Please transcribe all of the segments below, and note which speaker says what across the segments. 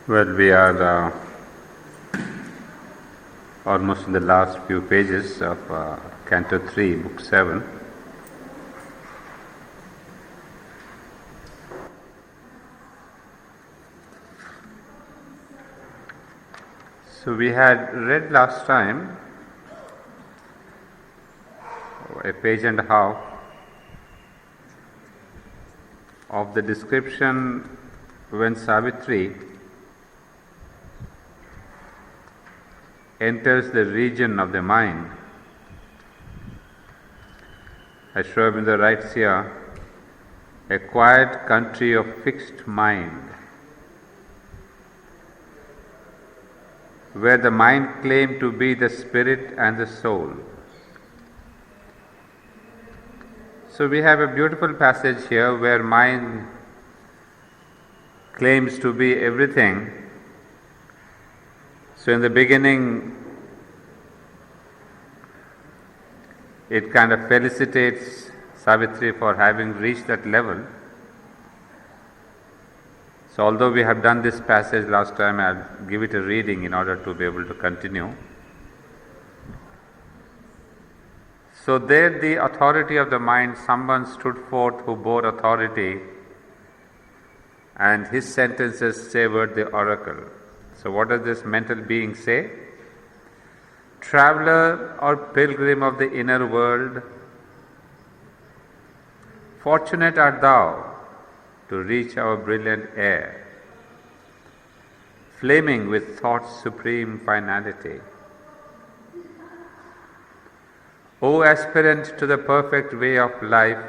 Speaker 1: Well, we are almost in the last few pages of Canto 3, Book 7. So we had read last time a page and a half of the description when Savitri enters the region of the mind. As Sri Aurobindo writes here, a quiet country of fixed mind, where the mind claimed to be the spirit and the soul. So we have a beautiful passage here where mind claims to be everything. So in the beginning, it kind of felicitates Savitri for having reached that level. So although we have done this passage last time, I'll give it a reading in order to be able to continue. So there the authority of the mind, someone stood forth who bore authority, and his sentences savored the oracle. So what does this mental being say? Traveler or pilgrim of the inner world, fortunate art thou to reach our brilliant air, flaming with thought's supreme finality. O aspirant to the perfect way of life,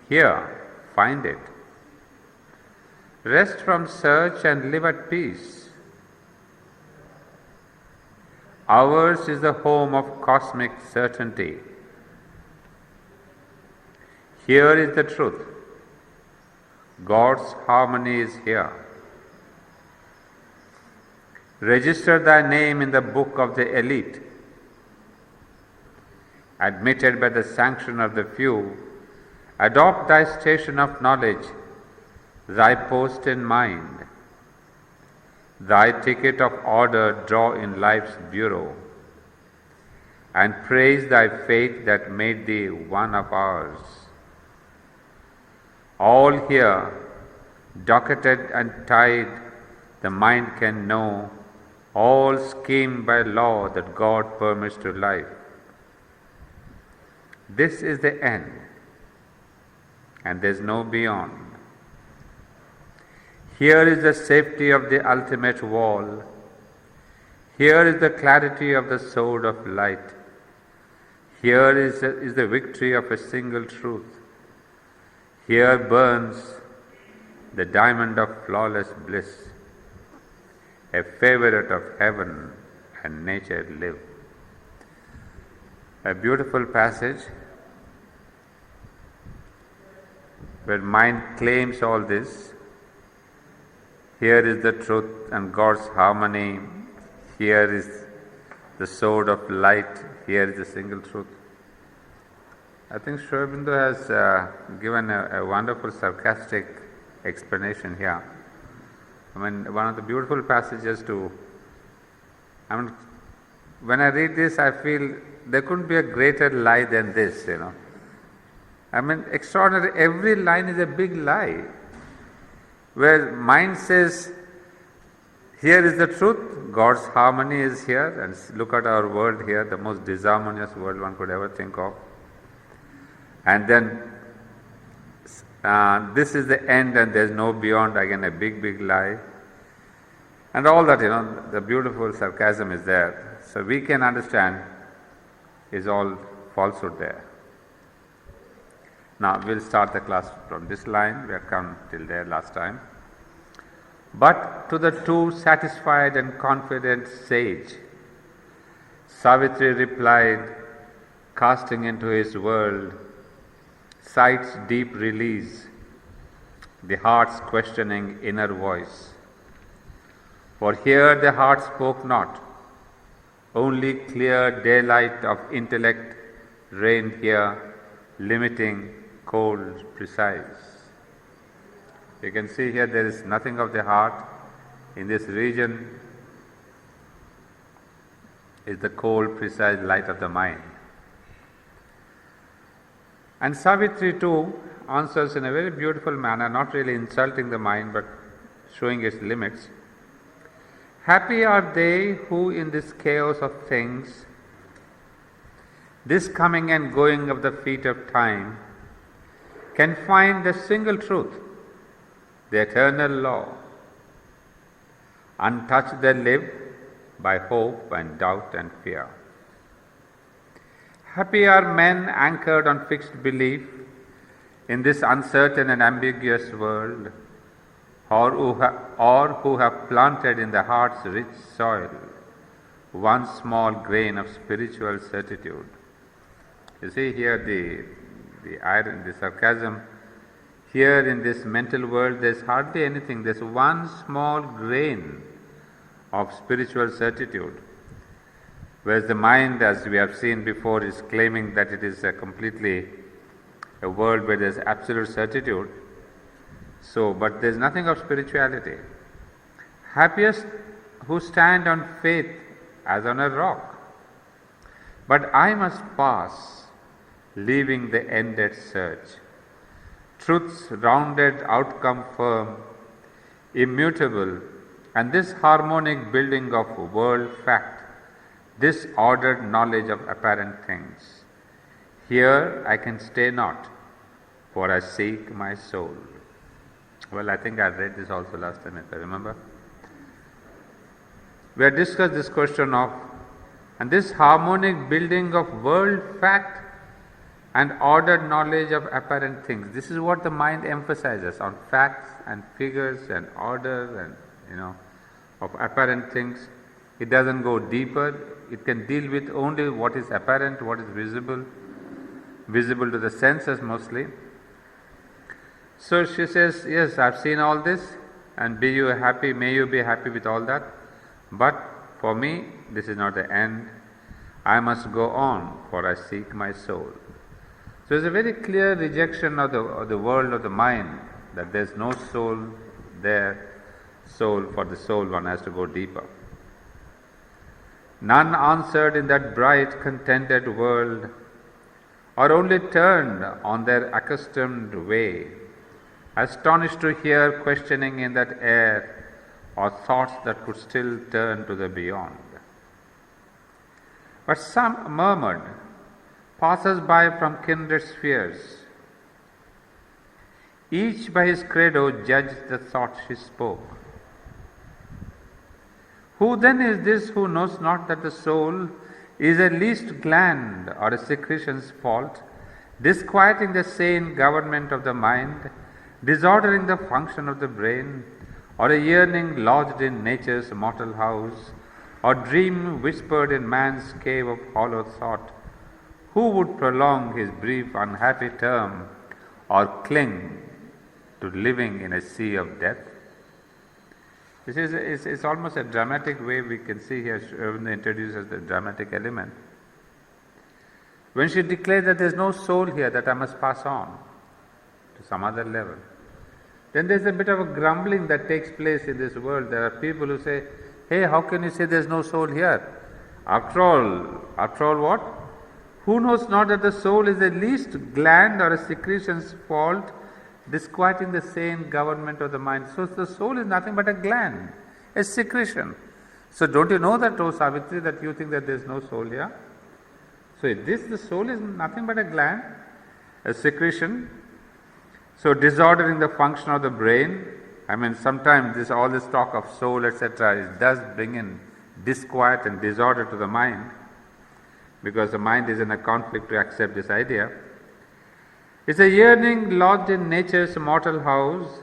Speaker 1: here find it. Rest from search and live at peace. Ours is the home of cosmic certainty. Here is the truth. God's harmony is here. Register thy name in the book of the elite. Admitted by the sanction of the few, adopt thy station of knowledge, thy post in mind, thy ticket of order draw in life's bureau, and praise thy fate that made thee one of ours. All here, docketed and tied, the mind can know, all schemed by law that God permits to life. This is the end, and there is no beyond. Here is the safety of the ultimate wall. Here is the clarity of the sword of light. Here is the victory of a single truth. Here burns the diamond of flawless bliss, a favorite of heaven and nature live. A beautiful passage where mind claims all this. Here is the truth and God's harmony. Here is the sword of light. Here is the single truth. I think Sri Aurobindo has given a wonderful sarcastic explanation here. I mean, one of the beautiful passages when I read this, I feel there couldn't be a greater lie than this, I mean, extraordinary. Every line is a big lie. Where mind says, here is the truth, God's harmony is here, and look at our world here, the most disharmonious world one could ever think of. And then, this is the end and there is no beyond, again a big, big lie. And all that, the beautiful sarcasm is there. So we can understand is all falsehood there. Now we'll start the class from this line. We have come till there last time. But to the too satisfied and confident sage, Savitri replied, casting into his world sight's deep release, the heart's questioning inner voice. For here the heart spoke not, only clear daylight of intellect reigned here, limiting, cold, precise. You can see here there is nothing of the heart. In this region is the cold, precise light of the mind. And Savitri too answers in a very beautiful manner, not really insulting the mind but showing its limits. Happy are they who in this chaos of things, this coming and going of the feet of time, can find the single truth, the eternal law. Untouched they live by hope and doubt and fear. Happy are men anchored on fixed belief in this uncertain and ambiguous world, or who have planted in the heart's rich soil one small grain of spiritual certitude. You see here the irony, the sarcasm. Here in this mental world there is hardly anything, there is one small grain of spiritual certitude. Whereas the mind, as we have seen before, is claiming that it is completely a world where there is absolute certitude. So, but there is nothing of spirituality. Happiest who stand on faith as on a rock. But I must pass, leaving the ended search. Truth's rounded outcome firm, immutable, and this harmonic building of world fact, this ordered knowledge of apparent things. Here I can stay not, for I seek my soul. Well, I think I read this also last time, if I remember. We had discussed this question of, and this harmonic building of world fact and ordered knowledge of apparent things. This is what the mind emphasizes on facts and figures and order and of apparent things. It doesn't go deeper. It can deal with only what is apparent, what is visible to the senses mostly. So she says, yes, I've seen all this, and be you happy, may you be happy with all that. But for me, this is not the end. I must go on, for I seek my soul. So it's a very clear rejection of the world of the mind, that there is no soul there. For the soul one has to go deeper. None answered in that bright, contented world, or only turned on their accustomed way, astonished to hear questioning in that air, or thoughts that could still turn to the beyond. But some murmured, passers by from kindred spheres, each by his credo judged the thoughts she spoke. Who then is this who knows not that the soul is a least gland or a secretion's fault, disquieting the sane government of the mind, disordering the function of the brain, or a yearning lodged in nature's mortal house, or dream whispered in man's cave of hollow thought? Who would prolong his brief unhappy term, or cling to living in a sea of death? It's almost a dramatic way we can see here. Shravananda introduces the dramatic element. When she declares that there is no soul here, that I must pass on to some other level, then there is a bit of a grumbling that takes place in this world. There are people who say, hey, how can you say there is no soul here? After all what? Who knows not that the soul is the least gland or a secretion's fault, disquieting the sane government of the mind. So the soul is nothing but a gland, a secretion. So don't you know that, O Savitri, that you think that there is no soul here? So the soul is nothing but a gland, a secretion. So disordering the function of the brain. I mean, sometimes all this talk of soul, etc., it does bring in disquiet and disorder to the mind, because the mind is in a conflict to accept this idea. It's a yearning lodged in nature's mortal house,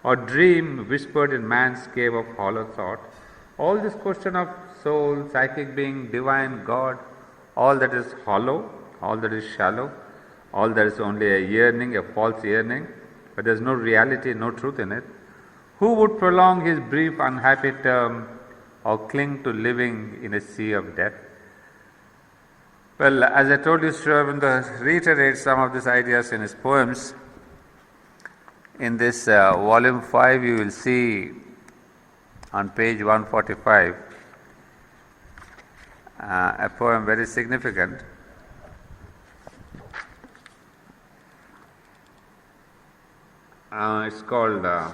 Speaker 1: or dream whispered in man's cave of hollow thought. All this question of soul, psychic being, divine, God, all that is hollow, all that is shallow, all that is only a yearning, a false yearning, but there is no reality, no truth in it. Who would prolong his brief unhappy term, or cling to living in a sea of death? Well, as I told you, Shravananda reiterates some of these ideas in his poems. In this volume 5, you will see on page 145 a poem very significant. It's called A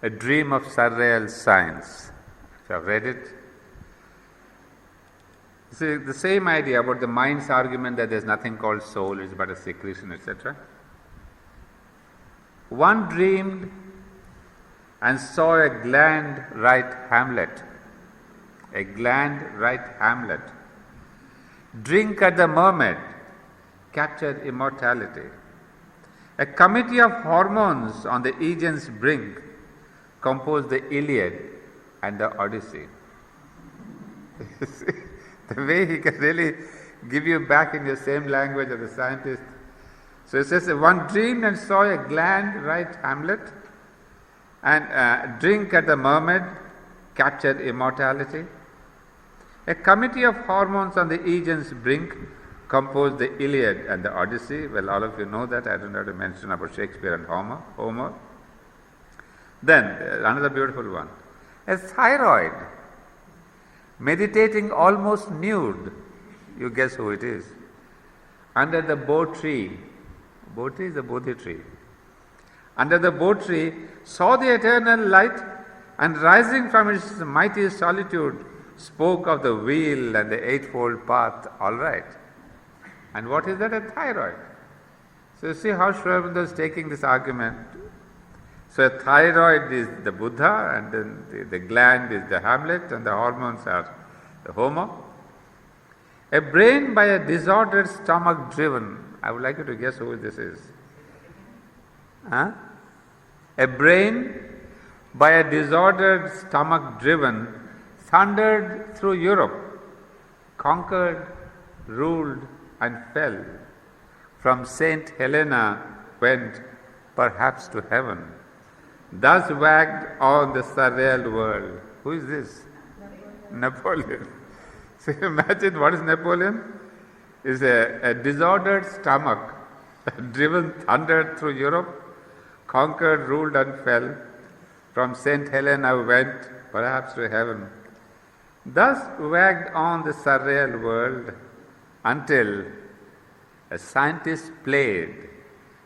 Speaker 1: Dream of Surreal Science. If you have read it, see the same idea about the mind's argument that there is nothing called soul, it's but a secretion, etc. One dreamed and saw a gland right Hamlet, a gland right Hamlet, drink at the mermaid, capture immortality. A committee of hormones on the Aegean's brink composed the Iliad and the Odyssey. The way he can really give you back in the same language of the scientist. So it says, one dreamed and saw a gland right Hamlet, and drink at the mermaid, captured immortality. A committee of hormones on the Aegean's brink composed the Iliad and the Odyssey. Well, all of you know that. I don't have to mention about Shakespeare and Homer. Then, another beautiful one. A thyroid, meditating almost nude. You guess who it is. Under the Bo tree. Bo tree is the Bodhi tree. Under the Bo tree, saw the eternal light, and rising from its mighty solitude, spoke of the wheel and the eightfold path. All right. And what is that? A thyroid. So you see how Sri Aurobindo is taking this argument. So a thyroid is the Buddha, and then the gland is the Hamlet, and the hormones are the Homer. A brain by a disordered stomach driven. I would like you to guess who this is. Huh? A brain by a disordered stomach driven, thundered through Europe, conquered, ruled, and fell. From Saint Helena went perhaps to heaven. Thus wagged on the surreal world. Who is this? Napoleon. So imagine what is Napoleon? Is a disordered stomach, driven, thundered through Europe, conquered, ruled, and fell. From Saint Helena went perhaps to heaven. Thus wagged on the surreal world until a scientist played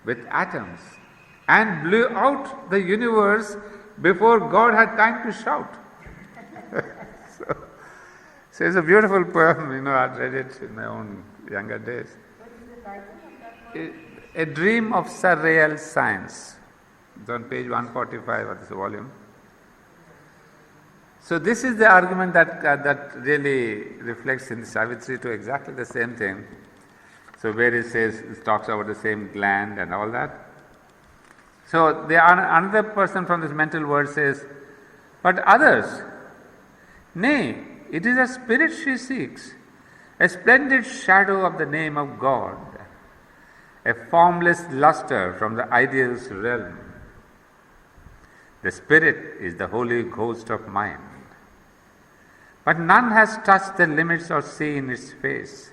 Speaker 1: with atoms and blew out the universe before God had time to shout. So it's a beautiful poem, I read it in my own younger days.
Speaker 2: What is the title of that poem?
Speaker 1: A Dream of Surreal Science. It's on page 145 of this volume. So this is the argument that really reflects in Savitri to exactly the same thing. So where it talks about the same gland and all that. So another person from this mental world says, but others, nay, it is a spirit she seeks, a splendid shadow of the name of God, a formless luster from the ideal's realm. The spirit is the holy ghost of mind. But none has touched the limits or seen its face.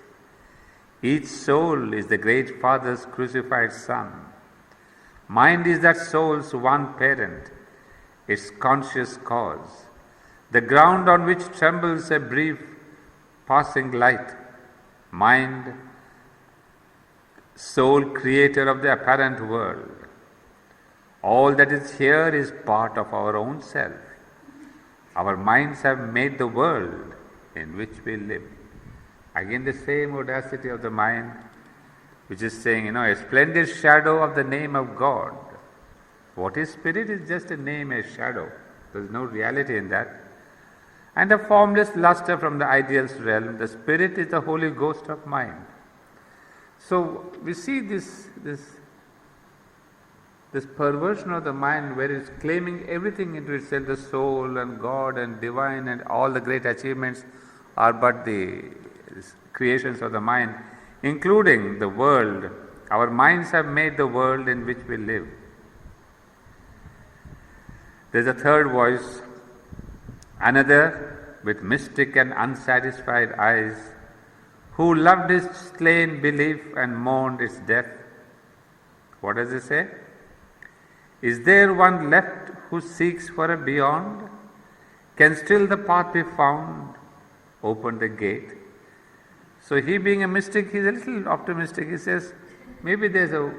Speaker 1: Each soul is the great Father's crucified Son. Mind is that soul's one parent, its conscious cause, the ground on which trembles a brief passing light. Mind, sole creator of the apparent world. All that is here is part of our own self. Our minds have made the world in which we live. Again, the same audacity of the mind, which is saying, a splendid shadow of the name of God. What is spirit is just a name, a shadow. There is no reality in that. And a formless luster from the ideal's realm. The spirit is the Holy Ghost of mind. So we see this perversion of the mind where it's claiming everything into itself, the soul and God and divine and all the great achievements are but the creations of the mind, including the world. Our minds have made the world in which we live. There's a third voice, another with mystic and unsatisfied eyes, who loved his slain belief and mourned its death. What does he say? Is there one left who seeks for a beyond? Can still the path be found? Open the gate. So he, being a mystic, he's a little optimistic. He says, maybe there's a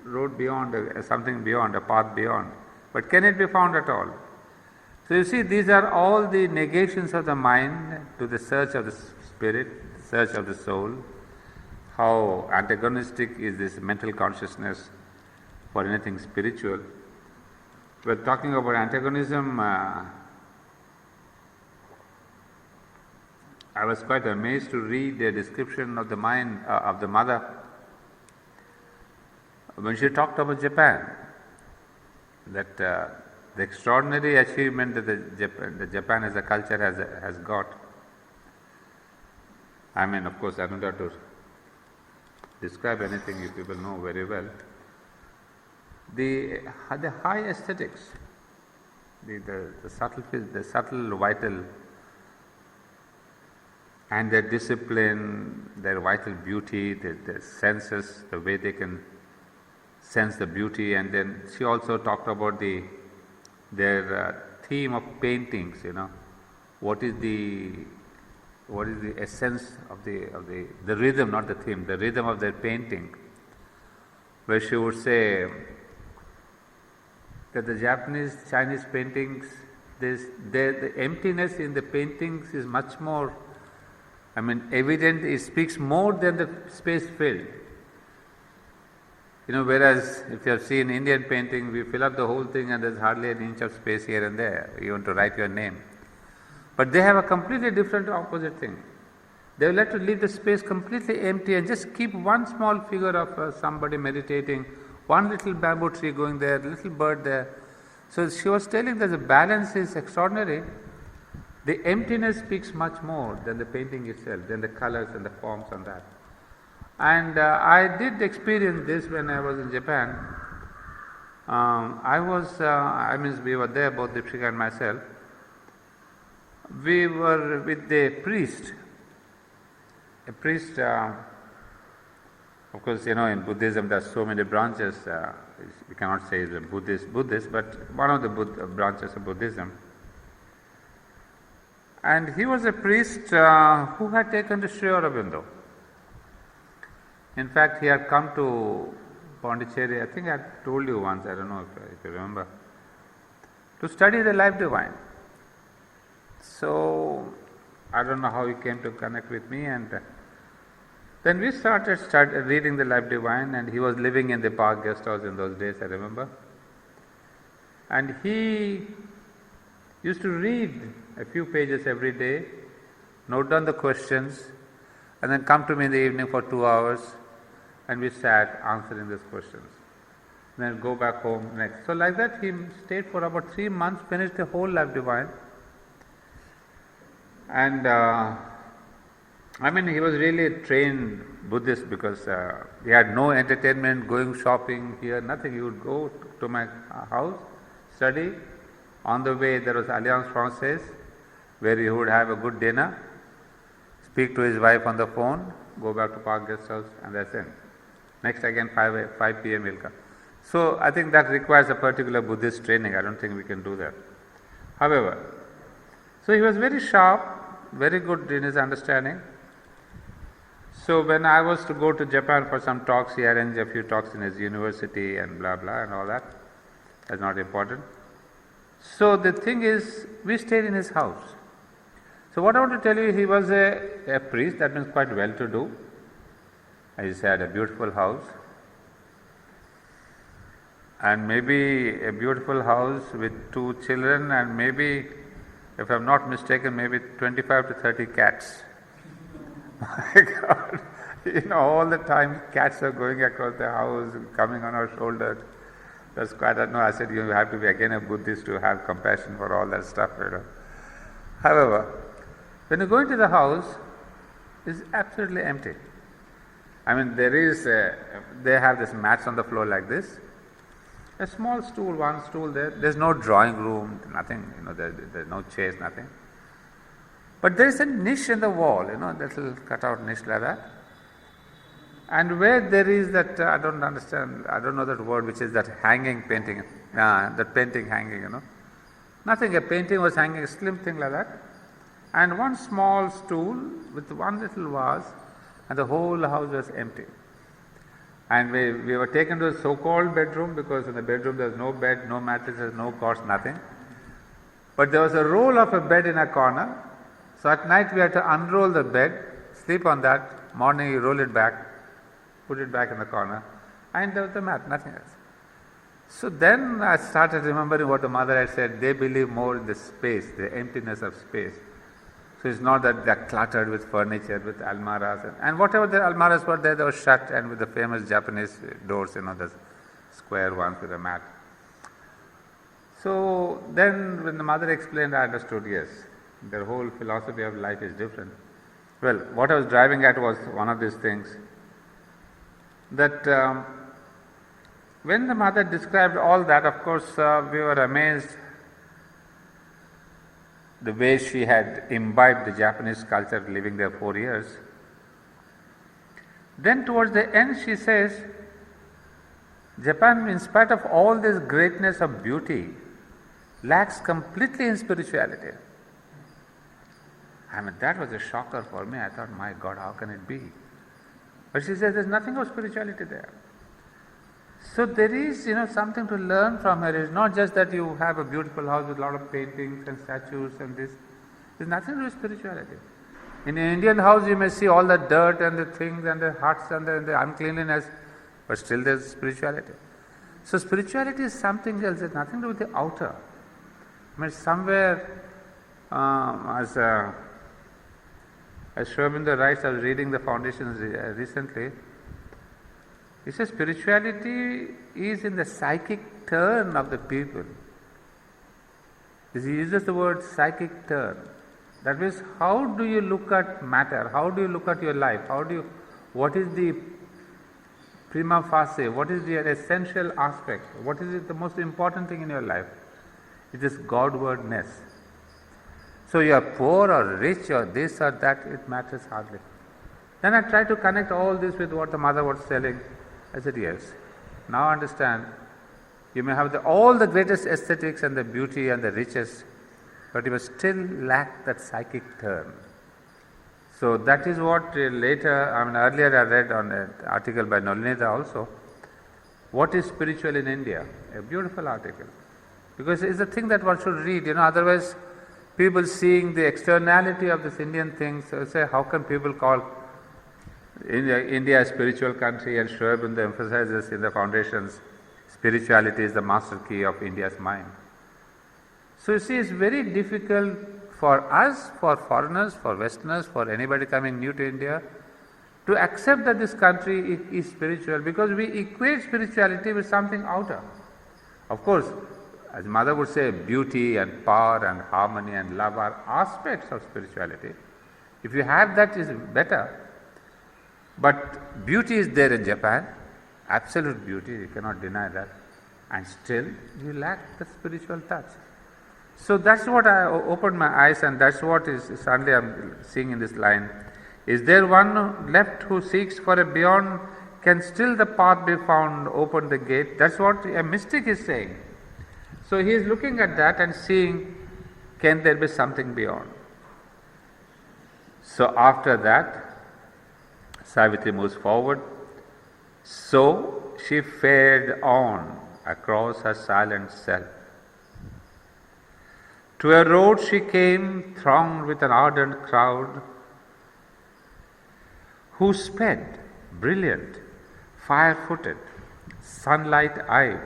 Speaker 1: road beyond, something beyond, a path beyond. But can it be found at all? So you see, these are all the negations of the mind to the search of the spirit, search of the soul. How antagonistic is this mental consciousness for anything spiritual. We're talking about antagonism. I was quite amazed to read the description of the mind of the mother when she talked about Japan, that the extraordinary achievement that the Japan as a culture has got. I mean, of course, I don't have to describe anything, you people know very well. The high aesthetics, the subtle vital, and their discipline, their vital beauty, their senses, the way they can sense the beauty. And then she also talked about their theme of paintings. What is the essence of the rhythm, not the theme, the rhythm of their painting, where she would say that the Japanese, Chinese paintings, the emptiness in the paintings is much more, evident. It speaks more than the space filled. Whereas if you have seen Indian painting, we fill up the whole thing and there's hardly an inch of space here and there, even to write your name. But they have a completely different opposite thing. They would like to leave the space completely empty and just keep one small figure of somebody meditating, one little bamboo tree going there, a little bird there. So she was telling that the balance is extraordinary. The emptiness speaks much more than the painting itself, than the colors and the forms and that. And I did experience this when I was in Japan. We were there, both Dipshika and myself. We were with a priest. A priest, of course, in Buddhism there are so many branches. We cannot say he's a Buddhist, but one of the branches of Buddhism. And he was a priest who had taken to Sri Aurobindo. In fact, he had come to Pondicherry, I think I told you once, I don't know if you remember, to study the life divine. So, I don't know how he came to connect with me, and then we started reading the life divine, and he was living in the Park Guest House in those days, I remember. And he used to read a few pages every day, note down the questions, and then come to me in the evening for 2 hours, and we sat answering these questions. Then go back home next. So like that he stayed for about 3 months, finished the whole life divine. And he was really a trained Buddhist because he had no entertainment, going shopping here, nothing. He would go to my house, study. On the way there was Alliance Francaise, where he would have a good dinner, speak to his wife on the phone, go back to Park Guest House, and that's it. Next again 5 p.m. he'll come. So I think that requires a particular Buddhist training. I don't think we can do that. However, so he was very sharp, very good in his understanding. So when I was to go to Japan for some talks, he arranged a few talks in his university and blah blah and all that. That's not important. So the thing is, we stayed in his house. So what I want to tell you, he was a priest, that means quite well to do. He had a beautiful house. And maybe a beautiful house with 2 children, and maybe, if I'm not mistaken, maybe 25 to 30 cats. My God, all the time cats are going across the house, coming on our shoulders. That's quite, I don't know, I said you have to be again a Buddhist to have compassion for all that stuff. However, when you go into the house, it's absolutely empty. They have this mats on the floor like this. A small stool, one stool there. There's no drawing room, nothing, there's no chairs, nothing. But there is a niche in the wall, that little cut out niche like that. And where there is that, I don't understand, I don't know that word, which is that hanging painting, that painting hanging, Nothing, a painting was hanging, a slim thing like that. And one small stool with one little vase, and the whole house was empty. And we were taken to a so-called bedroom, because in the bedroom there was no bed, no mattresses, no cots, nothing. But there was a roll of a bed in a corner. So at night we had to unroll the bed, sleep on that, morning you roll it back, put it back in the corner, and there was the mat, nothing else. So then I started remembering what the mother had said, they believe more in the space, the emptiness of space. So it's not that they're cluttered with furniture, with almaras, and whatever the almaras were there, they were shut, and with the famous Japanese doors, the square ones with a mat. So then when the mother explained, I understood, yes, their whole philosophy of life is different. Well, what I was driving at was one of these things, that when the mother described all that, of course, we were amazed the way she had imbibed the Japanese culture living there 4 years. Then towards the end she says, Japan, in spite of all this greatness of beauty, lacks completely in spirituality. That was a shocker for me. I thought, my God, how can it be? But she says there's nothing of spirituality there. So there is, something to learn from her. It's not just that you have a beautiful house with a lot of paintings and statues and this. There's nothing to do with spirituality. In an Indian house, you may see all the dirt and the things and the huts and the uncleanliness, but still there's spirituality. So spirituality is something else. It's nothing to do with the outer. Somewhere, as Sri Aurobindo writes, I was reading the foundations recently. He says spirituality is in the psychic turn of the people. He uses the word psychic turn. That means, how do you look at matter? How do you look at your life? What is the prima facie? What is the essential aspect? What is the most important thing in your life? It is Godwardness. So you are poor or rich or this or that, it matters hardly. Then I try to connect all this with what the mother was telling. I said, yes, now understand, you may have all the greatest aesthetics and the beauty and the riches, but you must still lack that psychic turn. So that is what later, earlier I read on an article by Nolinida also, what is spiritual in India? A beautiful article. Because it's a thing that one should read, otherwise people seeing the externality of this Indian thing, say, how can people call India a spiritual country? And Sri Aurobindo emphasizes in the foundations, spirituality is the master key of India's mind. So you see, it's very difficult for us, for foreigners, for Westerners, for anybody coming new to India, to accept that this country is spiritual, because we equate spirituality with something outer. Of course, as mother would say, beauty and power and harmony and love are aspects of spirituality. If you have that, is better. But beauty is there in Japan, absolute beauty, you cannot deny that, and still you lack the spiritual touch. So that's what I opened my eyes, and that's what is suddenly I'm seeing in this line. Is there one left who seeks for a beyond? Can still the path be found? Open the gate. That's what a mystic is saying. So he is looking at that and seeing, can there be something beyond? So after that, Savitri moves forward. So she fared on across her silent self. To a road she came, thronged with an ardent crowd, who sped, brilliant, fire-footed, sunlight-eyed,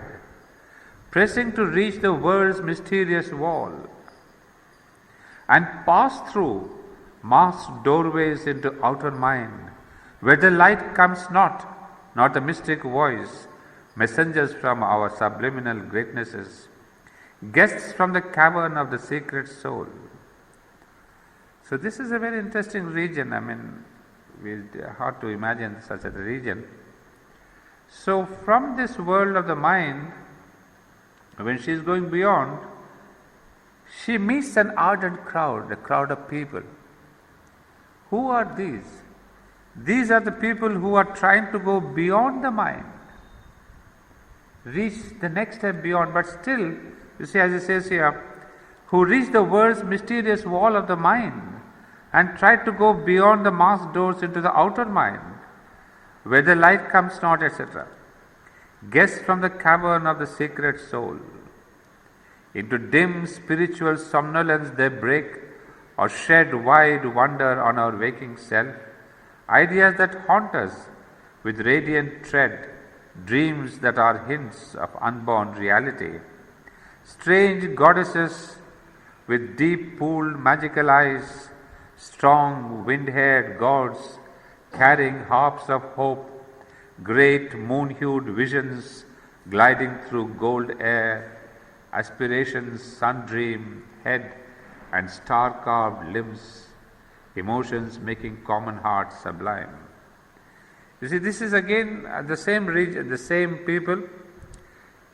Speaker 1: pressing to reach the world's mysterious wall, and passed through masked doorways into outer mind, where the light comes not the mystic voice, messengers from our subliminal greatnesses, guests from the cavern of the secret soul. So this is a very interesting region. It's hard to imagine such a region. So from this world of the mind, when she is going beyond, she meets an ardent crowd, a crowd of people. Who are these? These are the people who are trying to go beyond the mind, reach the next step beyond, but still, you see, as it says here, who reach the world's mysterious wall of the mind and try to go beyond the masked doors into the outer mind, where the light comes not, etc. Guess from the cavern of the secret soul. Into dim spiritual somnolence they break, or shed wide wonder on our waking self, ideas that haunt us with radiant tread, dreams that are hints of unborn reality, strange goddesses with deep pooled magical eyes, strong wind-haired gods carrying harps of hope, great moon-hued visions gliding through gold air, aspirations sun-dream head and star-carved limbs, emotions making common hearts sublime. You see, this is again the same region, the same people.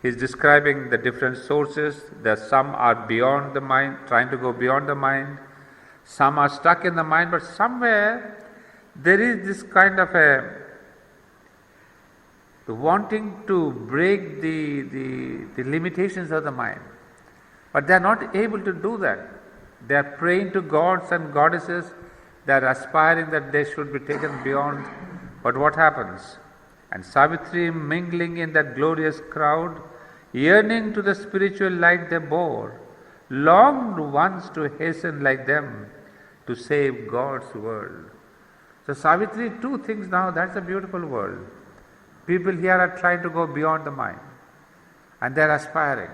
Speaker 1: He is describing the different sources. That some are beyond the mind, trying to go beyond the mind. Some are stuck in the mind, but somewhere there is this kind of a wanting to break the limitations of the mind. But they are not able to do that. They are praying to gods and goddesses. They are aspiring that they should be taken beyond. But what happens? And Savitri, mingling in that glorious crowd, yearning to the spiritual light they bore, longed once to hasten like them to save God's world. So Savitri too thinks now that's a beautiful world. People here are trying to go beyond the mind and they are aspiring.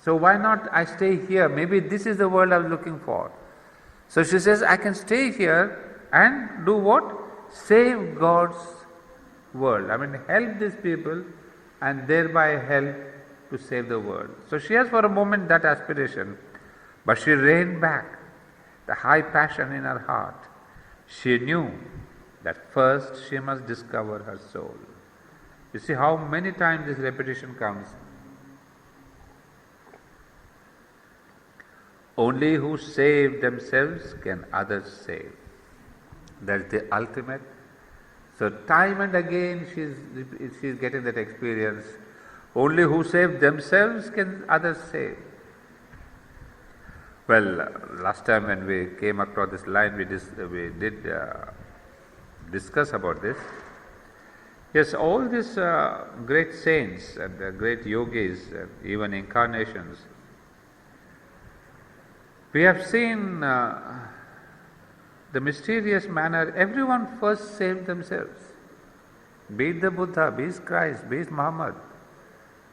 Speaker 1: So why not I stay here? Maybe this is the world I was looking for. So she says, I can stay here and do what? Save God's world. I mean, help these people and thereby help to save the world. So she has for a moment that aspiration, but she reined back the high passion in her heart. She knew that first she must discover her soul. You see how many times this repetition comes. Only who save themselves can others save. That's the ultimate. So time and again she's getting that experience. Only who save themselves can others save. Well, last time when we came across this line, we did discuss about this. Yes, all these great saints and great yogis, and even incarnations, we have seen the mysterious manner, everyone first saved themselves. Be it the Buddha, be it Christ, be it Muhammad,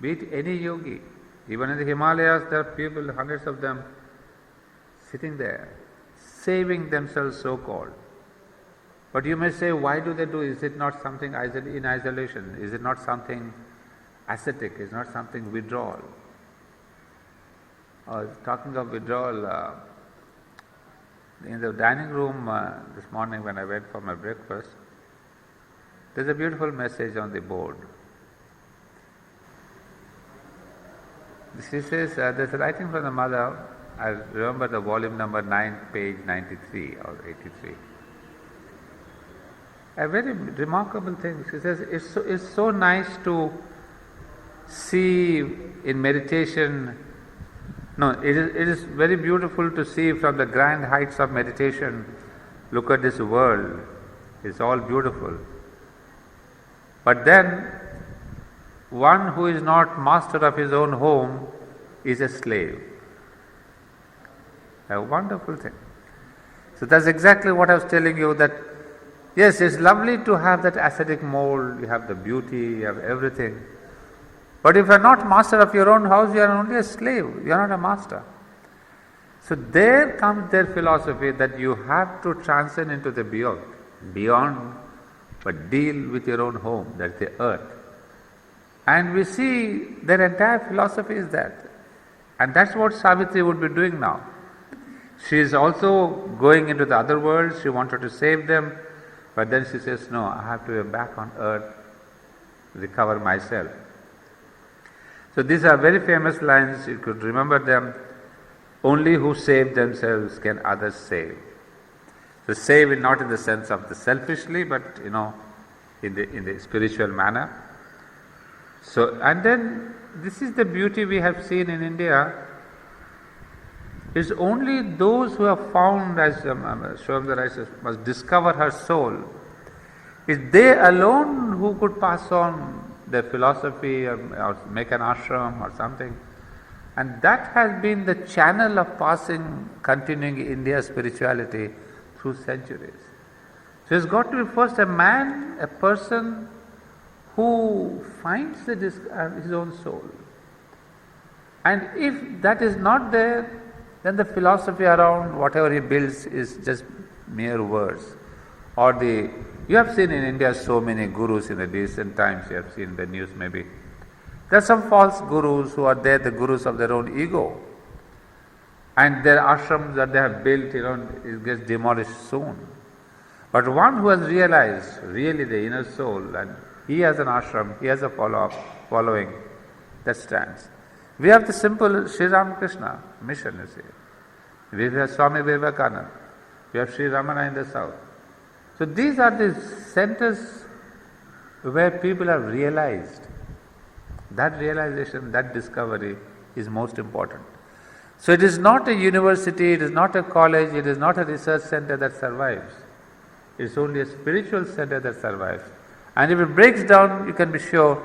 Speaker 1: be it any yogi. Even in the Himalayas, there are people, hundreds of them, sitting there, saving themselves so-called. But you may say, why do they do? Is it not something in isolation? Is it not something ascetic? Is it not something withdrawal? Talking of withdrawal, in the dining room this morning when I went for my breakfast, there's a beautiful message on the board. She says, there's a writing from the mother, I remember the volume number 9, page 93 or 83. A very remarkable thing. She says, it's so nice to see in meditation. No, it is very beautiful to see from the grand heights of meditation. Look at this world, it's all beautiful. But then, one who is not master of his own home is a slave. A wonderful thing. So that's exactly what I was telling you, that yes, it's lovely to have that ascetic mold, you have the beauty, you have everything. But if you are not master of your own house, you are only a slave, you are not a master. So there comes their philosophy that you have to transcend into the beyond, but deal with your own home, that's the earth. And we see their entire philosophy is that. And that's what Savitri would be doing now. She is also going into the other world, she wanted to save them, but then she says, no, I have to be back on earth, recover myself. So these are very famous lines, you could remember them. Only who save themselves can others save. So save not in the sense of the selfishly, but in the spiritual manner. So, and then this is the beauty we have seen in India. It's only those who have found, as Shobhamdar says, must discover her soul. It's they alone who could pass on their philosophy or make an ashram or something. And that has been the channel of passing, continuing India's spirituality through centuries. So it's got to be first a man, a person who finds his own soul. And if that is not there, then the philosophy around whatever he builds is just mere words. You have seen in India so many gurus in the recent times, you have seen the news maybe. There are some false gurus who are there, the gurus of their own ego. And their ashrams that they have built, it gets demolished soon. But one who has realized really the inner soul, and he has an ashram, he has a following, that stands. We have the simple Sri Ramakrishna mission, you see. We have Swami Vivekananda. We have Sri Ramana in the south. So these are the centers where people have realized. That realization, that discovery is most important. So it is not a university, it is not a college, it is not a research center that survives. It is only a spiritual center that survives. And if it breaks down, you can be sure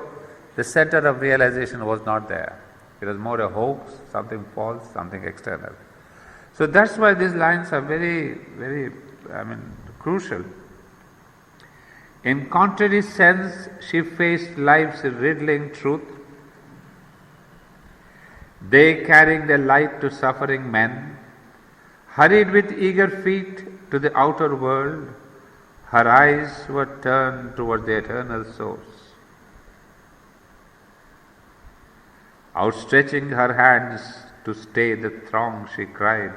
Speaker 1: the center of realization was not there. It was more a hoax, something false, something external. So that's why these lines are very, very, crucial. In contrary sense, she faced life's riddling truth. They, carrying the light to suffering men, hurried with eager feet to the outer world. Her eyes were turned towards the eternal source. Outstretching her hands to stay the throng, she cried,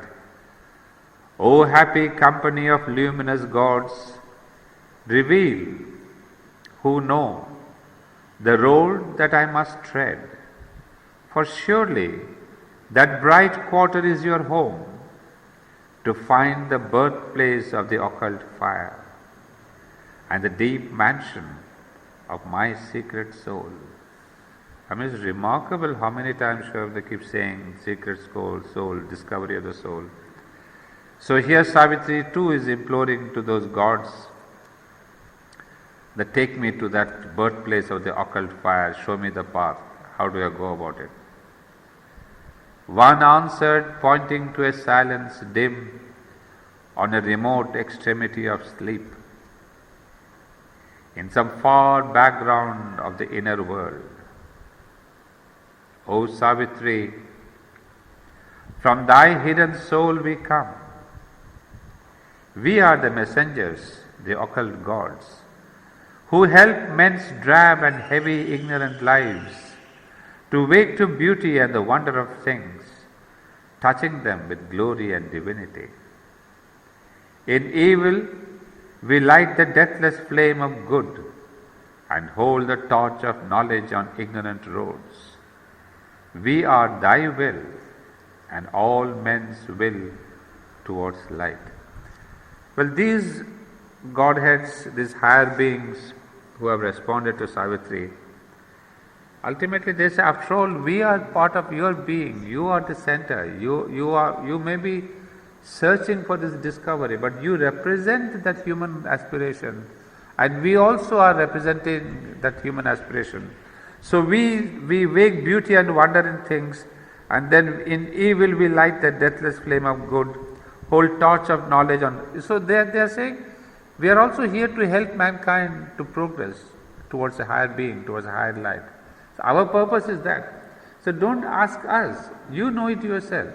Speaker 1: O happy company of luminous gods, reveal, who know, the road that I must tread. For surely that bright quarter is your home, to find the birthplace of the occult fire, and the deep mansion of my secret soul. It's remarkable how many times they keep saying secret soul, discovery of the soul. So here Savitri too is imploring to those gods that take me to that birthplace of the occult fire, show me the path, how do I go about it? One answered, pointing to a silence dim on a remote extremity of sleep, in some far background of the inner world. O Savitri, from thy hidden soul we come. We are the messengers, the occult gods, who help men's drab and heavy ignorant lives to wake to beauty and the wonder of things, touching them with glory and divinity. In evil, we light the deathless flame of good and hold the torch of knowledge on ignorant roads. We are thy will and all men's will towards light. Well, these Godheads, these higher beings who have responded to Savitri, ultimately they say, after all, we are part of your being, you are the center, you may be searching for this discovery, but you represent that human aspiration, and we also are representing that human aspiration. So we wake beauty and wonder in things, and then in evil we light the deathless flame of good, hold torch of knowledge on. So they are saying, we are also here to help mankind to progress towards a higher being, towards a higher light. So our purpose is that. So don't ask us, you know it yourself.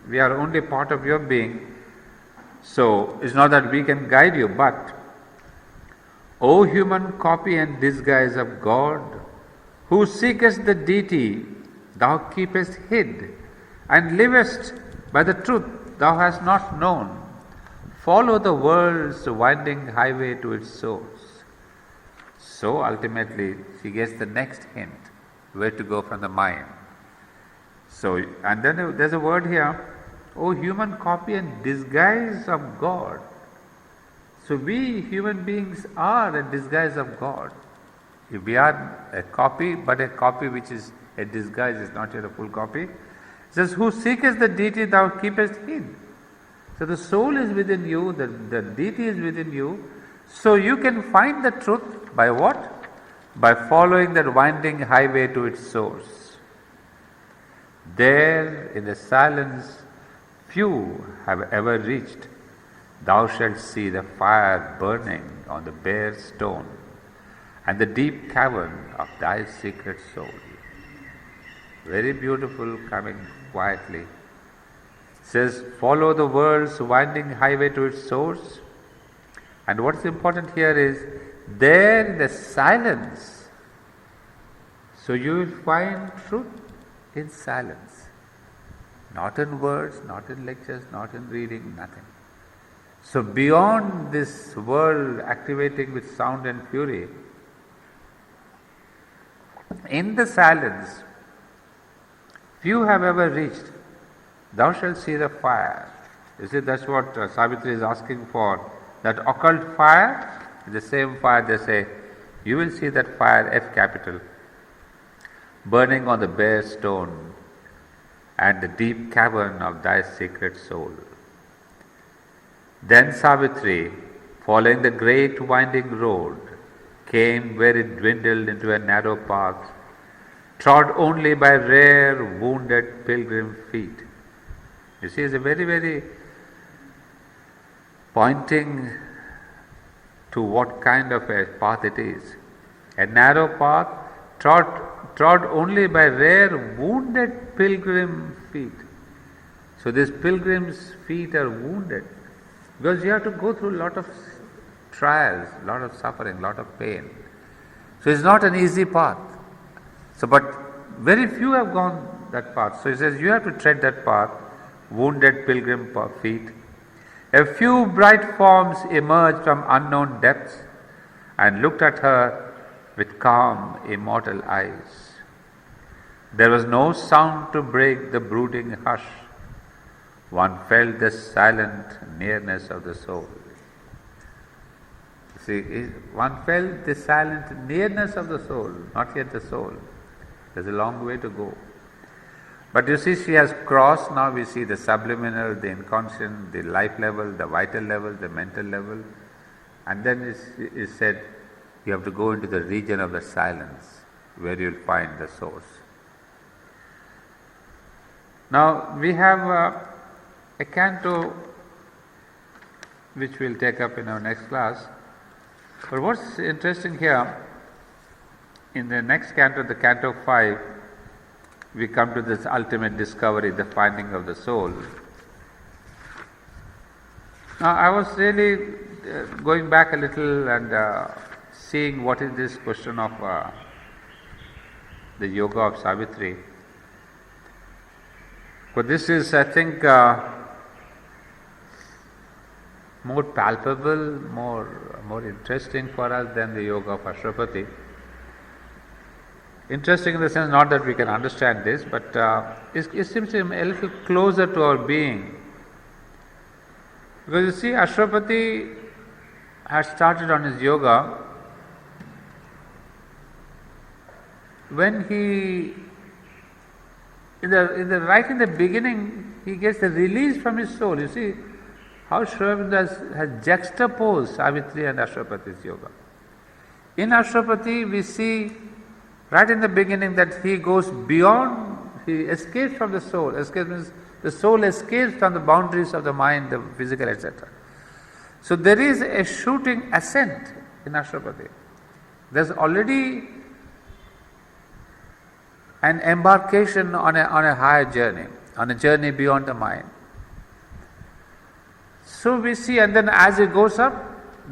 Speaker 1: We are only part of your being. So it's not that we can guide you, but O human copy and disguise of God, who seekest the deity thou keepest hid, and livest by the truth thou hast not known, follow the world's winding highway to its source. So ultimately she gets the next hint, where to go from the mind. So, and then there's a word here, O human copy and disguise of God. So we human beings are a disguise of God. If we are a copy, but a copy which is a disguise, is not yet a full copy. It says, who seekest the deity thou keepest hid. So the soul is within you, the deity is within you. So you can find the truth by what? By following that winding highway to its source. There in the silence few have ever reached. Thou shalt see the fire burning on the bare stone and the deep cavern of thy secret soul. Very beautiful, coming quietly. It says, follow the world's winding highway to its source. And what's important here is, there in the silence, so you will find truth in silence. Not in words, not in lectures, not in reading, nothing. So beyond this world activating with sound and fury, in the silence, few have ever reached. Thou shalt see the fire. You see, that's what Savitri is asking for. That occult fire, the same fire they say, you will see that fire, F capital, burning on the bare stone and the deep cavern of thy secret soul. Then Savitri, following the great winding road, came where it dwindled into a narrow path, trod only by rare wounded pilgrim feet. You see, it's a very, very pointing to what kind of a path it is. A narrow path trod only by rare wounded pilgrim feet. So these pilgrims' feet are wounded because you have to go through a lot of trials, a lot of suffering, a lot of pain. So it's not an easy path. So, but very few have gone that path. So he says you have to tread that path, wounded pilgrim feet. A few bright forms emerged from unknown depths and looked at her with calm, immortal eyes. There was no sound to break the brooding hush. One felt the silent nearness of the soul. See, one felt the silent nearness of the soul, not yet the soul. There's a long way to go. But you see, she has crossed. Now we see the subliminal, the inconscient, the life level, the vital level, the mental level. And then it's said, you have to go into the region of the silence, where you'll find the source. Now we have a canto which we'll take up in our next class. But what's interesting here, in the next canto, the canto 5, we come to this ultimate discovery, the finding of the soul. Now I was really going back a little and seeing what is this question of the yoga of Savitri. But this is, I think, more palpable, more interesting for us than the yoga of Ashwapati. Interesting in the sense not that we can understand this, but it seems to be a little closer to our being. Because you see, Ashwapati had started on his yoga when he, right in the beginning, he gets the release from his soul. You see how Sri Aurobindo has juxtaposed Savitri and Ashwapati's yoga. In Ashwapati, we see right in the beginning that he goes beyond, he escapes from the soul. Escape means the soul escapes from the boundaries of the mind, the physical, etc. So there is a shooting ascent in Ashwapati. There's already an embarkation on a higher journey, on a journey beyond the mind. So we see, and then as he goes up,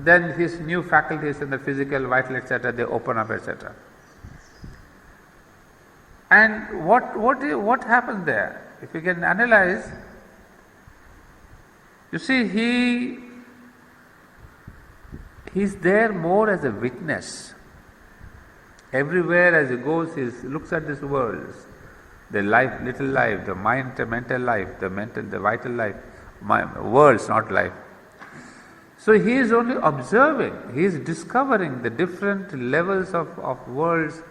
Speaker 1: then his new faculties in the physical, vital, etc., they open up, etc. And what happened there? If you can analyze, you see he's there more as a witness. Everywhere as he goes, he looks at this world, the life, little life, the mind, the mental life, the vital life, worlds, not life. So he is only observing, he is discovering the different levels of worlds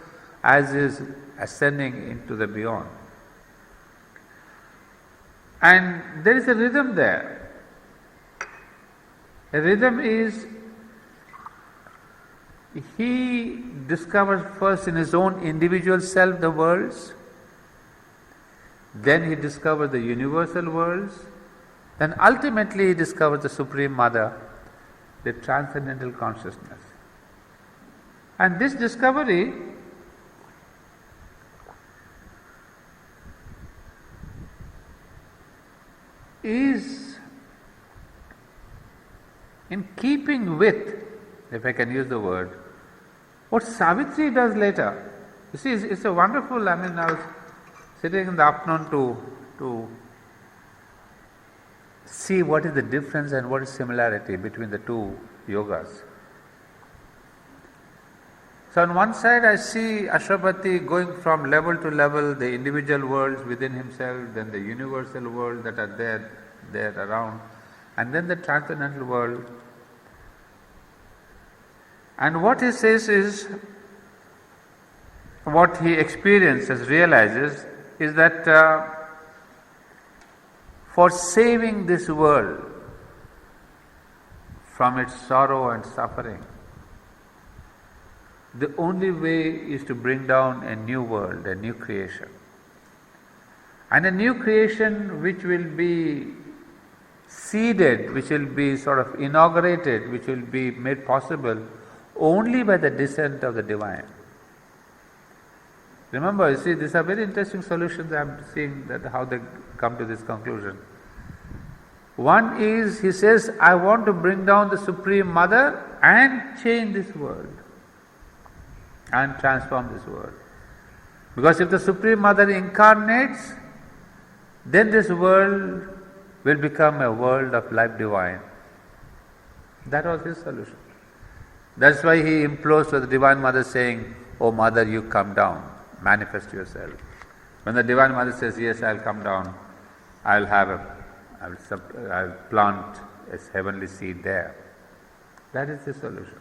Speaker 1: as he is ascending into the beyond. And there is a rhythm there. A rhythm is, he discovers first in his own individual self the worlds, then he discovers the universal worlds, then ultimately he discovers the Supreme Mother, the transcendental consciousness. And this discovery is in keeping with, if I can use the word, what Savitri does later. You see, it's a wonderful, I was sitting in the afternoon to see what is the difference and what is similarity between the two yogas. So on one side I see Ashwapati going from level to level, the individual worlds within himself, then the universal world that are there around, and then the transcendental world. And what he says is, what he experiences, realizes, is that for saving this world from its sorrow and suffering, the only way is to bring down a new world, a new creation. And a new creation which will be seeded, which will be sort of inaugurated, which will be made possible only by the descent of the divine. Remember, you see, these are very interesting solutions. I am seeing that how they come to this conclusion. One is, he says, I want to bring down the Supreme Mother and change this world and transform this world. Because if the Supreme Mother incarnates, then this world will become a world of life divine. That was his solution. That's why he implores to the Divine Mother saying, "Oh Mother, you come down, manifest yourself." When the Divine Mother says, "Yes, I'll come down, I'll plant a heavenly seed there." That is the solution.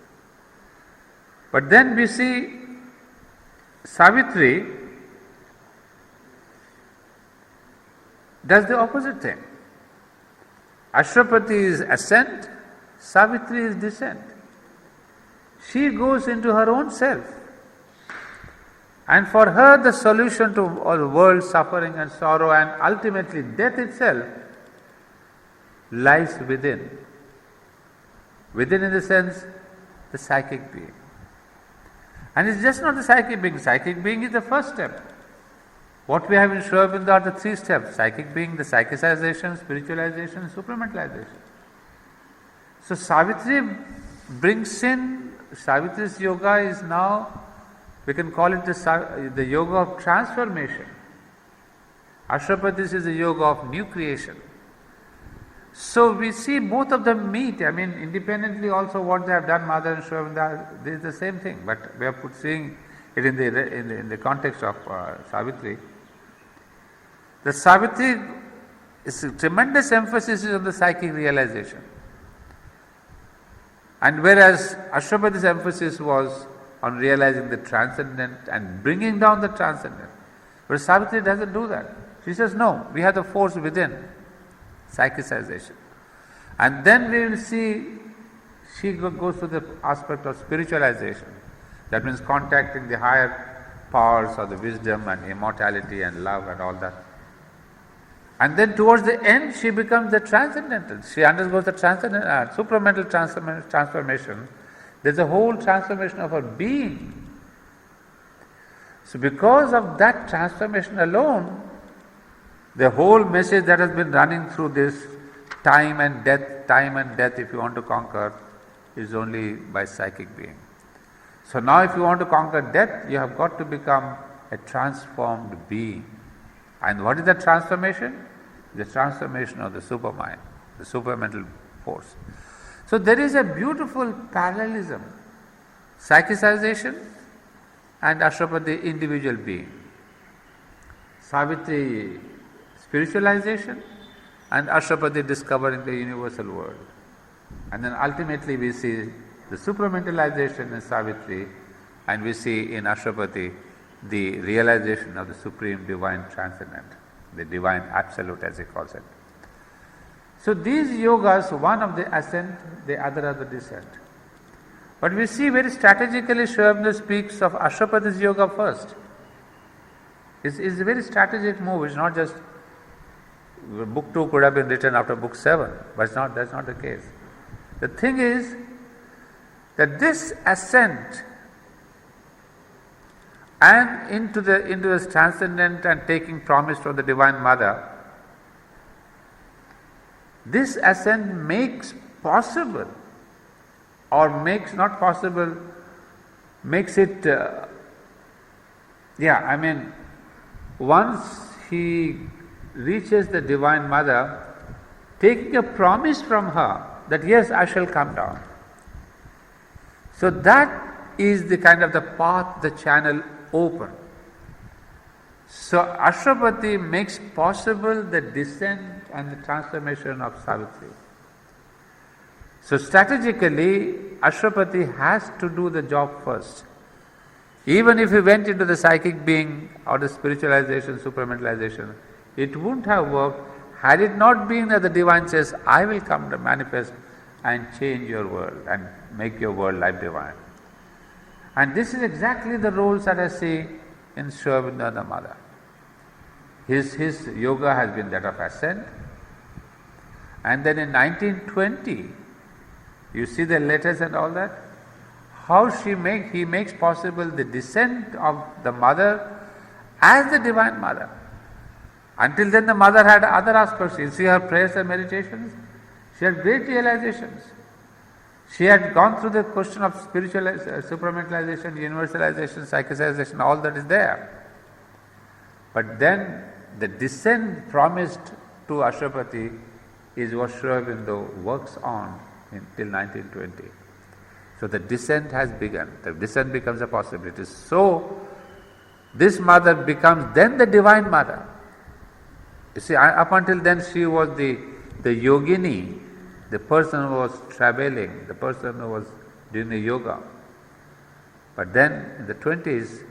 Speaker 1: But then we see Savitri does the opposite thing. Ashwapati is ascent, Savitri is descent. She goes into her own self. And for her, the solution to all world suffering and sorrow and ultimately death itself lies within. Within, in the sense, the psychic being. And it's just not the psychic being. Psychic being is the first step. What we have in Sri Aurobindo are the three steps: psychic being, the psychicization, spiritualization, supramentalization. So Savitri brings in, Savitri's yoga is now, we can call it the yoga of transformation. Ashwapati's is the yoga of new creation. So we see both of them meet. Independently also what they have done, Mother and Sri Aurobindo, this is the same thing, but we are seeing it in the context of Savitri. The Savitri is a tremendous emphasis on the psychic realization. And whereas Ashwapati's emphasis was on realizing the transcendent and bringing down the transcendent. But Savitri doesn't do that. She says, no, we have the force within, psychicization. And then we will see she goes to the aspect of spiritualization. That means contacting the higher powers of the wisdom and immortality and love and all that. And then towards the end she becomes the transcendental. She undergoes the transcendental, supramental transformation. There's a whole transformation of her being. So because of that transformation alone, the whole message that has been running through this time and death, if you want to conquer, is only by psychic being. So now if you want to conquer death, you have got to become a transformed being. And what is the transformation? The transformation of the supermind, the supermental force. So there is a beautiful parallelism. Psychicization and Ashwapati, individual being. Savitri, spiritualization, and Ashwapati, discovering the universal world. And then ultimately we see the supramentalization in Savitri, and we see in Ashwapati the realization of the supreme divine transcendent, the divine absolute as he calls it. So these yogas, one of the ascent, the other of the descent. But we see very strategically Sri Aurobindo speaks of Ashwapati's yoga first. It's a very strategic move. It's not just book 2 could have been written after book 7, but that's not the case. The thing is that this ascent and into the transcendent and taking promise from the Divine Mother, this ascent makes possible, or makes not possible, makes it, once he reaches the Divine Mother, taking a promise from her that yes, I shall come down. So that is the kind of the path, the channel open. So Ashwapati makes possible the descent and the transformation of Savitri. So strategically, Ashwapati has to do the job first. Even if he went into the psychic being or the spiritualization, supramentalization, it wouldn't have worked had it not been that the divine says, I will come to manifest and change your world and make your world life divine. And this is exactly the roles that I see in Sri Aurobindo and the Mother. His yoga has been that of ascent. And then in 1920, you see the letters and all that, how he makes possible the descent of the Mother as the Divine Mother. Until then the Mother had other aspects. You see her prayers and meditations, she had great realizations. She had gone through the question of supramentalization, universalization, psychicization, all that is there. But then the descent promised to Ashwapati is what Sri Aurobindo works on till 1920. So the descent has begun. The descent becomes a possibility. So this Mother becomes then the Divine Mother. You see, up until then she was the yogini, the person who was traveling, the person who was doing the yoga. But then in the 20s,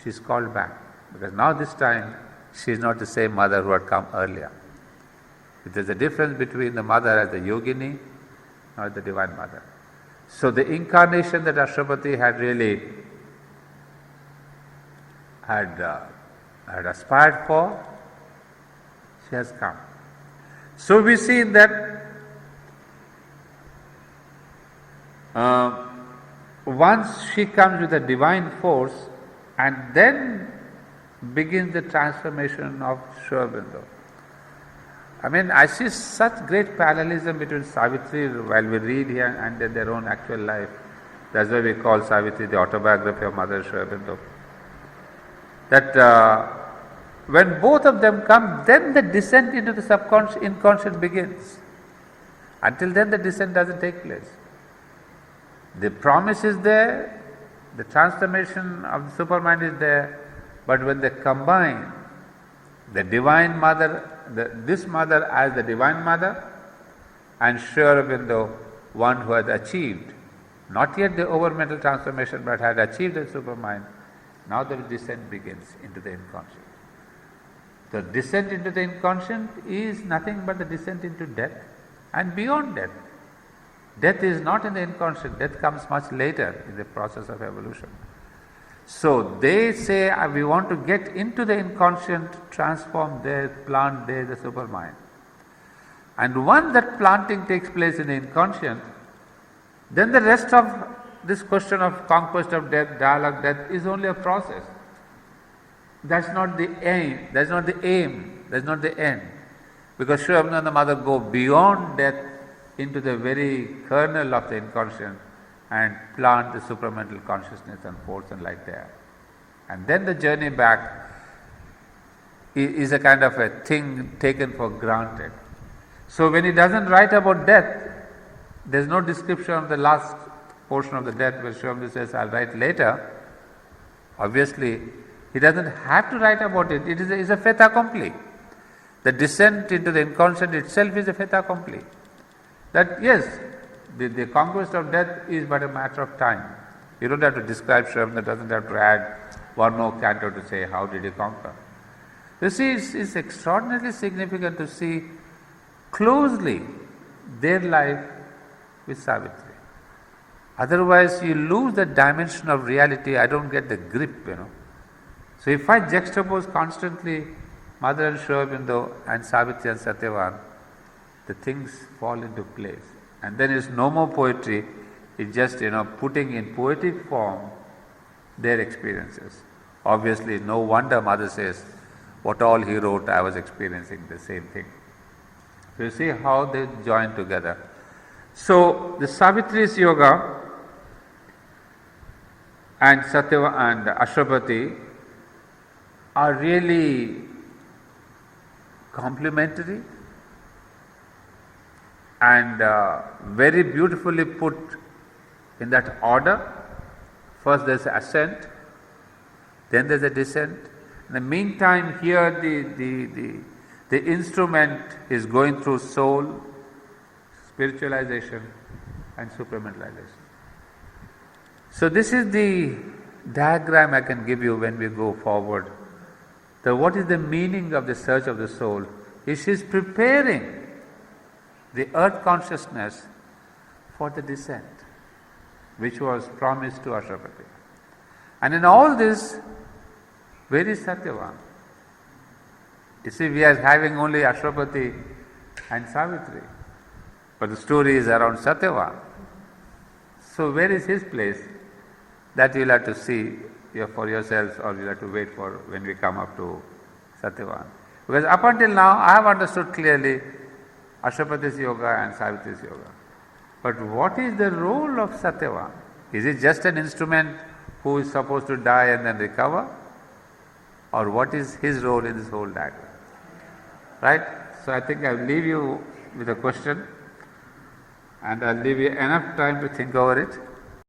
Speaker 1: she's called back. Because now this time, she is not the same Mother who had come earlier. There's a difference between the Mother as the yogini or the Divine Mother. So the incarnation that Ashwapati had really had aspired for, she has come. So we see that once she comes with a divine force, and then begins the transformation of Sri Aurobindo. I mean, I see such great parallelism between Savitri while we read here and in their own actual life. That's why we call Savitri the autobiography of Mother Sri Aurobindo. That when both of them come, then the descent into the subconscious, inconscient begins. Until then the descent doesn't take place. The promise is there, the transformation of the supermind is there, but when they combine the Divine Mother, this Mother as the Divine Mother, and Sri Aurobindo, one who has achieved, not yet the over-mental transformation, but had achieved the supermind, now the descent begins into the inconscient. The descent into the inconscient is nothing but the descent into death and beyond death. Death is not in the inconscient, death comes much later in the process of evolution. So they say we want to get into the inconscient, transform there, plant there the supermind. And once that planting takes place in the inconscient, then the rest of this question of conquest of death, dialogue death is only a process. That's not the aim, that's not the aim, that's not the end. Because Sri Aurobindo and the Mother go beyond death into the very kernel of the inconscient and plant the supramental consciousness and force and light there. And then the journey back is a kind of a thing taken for granted. So when he doesn't write about death, there's no description of the last portion of the death where Sri Aurobindo says, I'll write later. Obviously, he doesn't have to write about it. It is a fait accompli. The descent into the inconscient itself is a fait accompli. That yes, the conquest of death is but a matter of time. You don't have to describe Shravana, doesn't have to add one more canto to say how did he conquer. You see, it's extraordinarily significant to see closely their life with Savitri. Otherwise, you lose the dimension of reality. I don't get the grip, So if I juxtapose constantly Mother and Sri Aurobindo and Savitri and Satyavan, the things fall into place. And then it's no more poetry, it's just, putting in poetic form their experiences. Obviously, no wonder Mother says, what all he wrote, I was experiencing the same thing. So you see how they join together. So the Savitri's yoga and Satyava and Ashwapati are really complementary and very beautifully put in that order. First there's ascent, then there's a descent. In the meantime, here the instrument is going through soul, spiritualization and supramentalization. So this is the diagram I can give you when we go forward. What is the meaning of the search of the soul? She is preparing the earth consciousness for the descent, which was promised to Ashwapati. And in all this, where is Satyavan? You see, we are having only Ashwapati and Savitri, but the story is around Satyavan. So where is his place? That you'll have to see for yourselves, or you'll have to wait for when we come up to Satyavan. Because up until now, I have understood clearly Ashwapati's yoga and Savitri's yoga. But what is the role of Satyavan? Is it just an instrument who is supposed to die and then recover? Or what is his role in this whole diagram? Right? So I think I'll leave you with a question, and I'll leave you enough time to think over it.